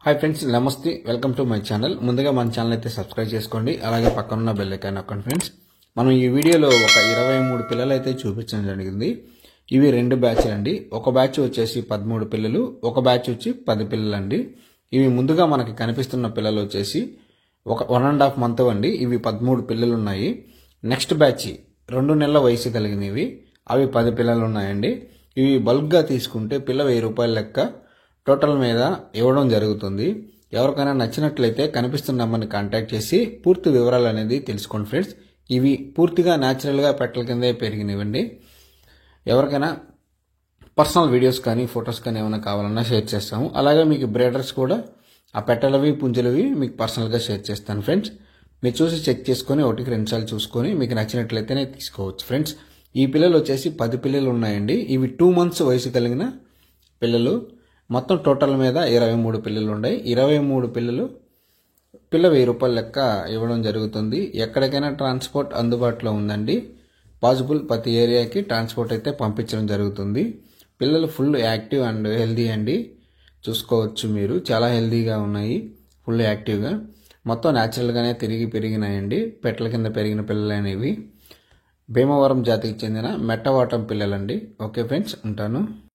Hi friends, నమస్తే. Welcome to my channel. ముందుగా మన ఛానల్ అయితే సబ్స్క్రైబ్ చేసుకోండి, అలాగే పక్కనున్న బెల్ ఐకాన్ నొక్కండి. ఫ్రెండ్స్, మనం ఈ వీడియోలో ఒక 23 పిల్లలు అయితే చూపించడం జరిగింది. ఇవి 2 బ్యాచ్లు అండి. ఒక బ్యాచ్ వచ్చేసి 13 పిల్లలు, ఒక బ్యాచ్ వచ్చి 10 పిల్లలు అండి. ఇవి ముందుగా మనకి కనిపిస్తున్న పిల్లలు వచ్చేసి ఒక 1.5 మంత్ అండి. ఇవి 13 పిల్లలు ఉన్నాయి. నెక్స్ట్ బ్యాచ్ 2 నెలల వయసు కలిగినవి, అవి 10 పిల్లలు ఉన్నాయండి. ఇవి బల్క్గా తీసుకుంటే పిల్ల 1000 రూపాయల లెక్క టోటల్ మీద ఇవ్వడం జరుగుతుంది. ఎవరికైనా నచ్చినట్లయితే కనిపిస్తున్న నెంబర్ని కాంటాక్ట్ చేసి పూర్తి వివరాలు అనేది తెలుసుకోండి. ఫ్రెండ్స్, ఇవి పూర్తిగా న్యాచురల్గా పెట్టల కిందే పెరిగినవండి. ఎవరికైనా పర్సనల్ వీడియోస్ కానీ ఫొటోస్ కానీ ఏమైనా కావాలన్నా షేర్ చేస్తాము. అలాగే మీకు బ్రీడర్స్ కూడా ఆ పెట్టలవి పుంజులవి మీకు పర్సనల్గా షేర్ చేస్తాను. ఫ్రెండ్స్, మీరు చూసి చెక్ చేసుకొని 1-2 సార్లు చూసుకొని మీకు నచ్చినట్లయితేనే తీసుకోవచ్చు. ఫ్రెండ్స్, ఈ పిల్లలు వచ్చేసి 10 పిల్లలు ఉన్నాయండి. ఇవి 2 months వయసు కలిగిన పిల్లలు. మొత్తం టోటల్ మీద 23 పిల్లలు ఉన్నాయి. 23 పిల్లలు పిల్ల 1000 రూపాయల లెక్క ఇవ్వడం జరుగుతుంది. ఎక్కడికైనా ట్రాన్స్పోర్ట్ అందుబాటులో ఉందండి. పాసిబుల్ ప్రతి ఏరియాకి ట్రాన్స్పోర్ట్ అయితే పంపించడం జరుగుతుంది. పిల్లలు ఫుల్ యాక్టివ్ అండ్ హెల్దీ అండి. చూసుకోవచ్చు, మీరు చాలా హెల్దీగా ఉన్నాయి, ఫుల్ యాక్టివ్గా. మొత్తం న్యాచురల్గానే తిరిగి పెరిగినాయండి. పెట్టల కింద పెరిగిన పిల్లలు అనేవి భీమవరం జాతికి చెందిన మెట్టవాటం పిల్లలండి. ఓకే ఫ్రెండ్స్, ఉంటాను.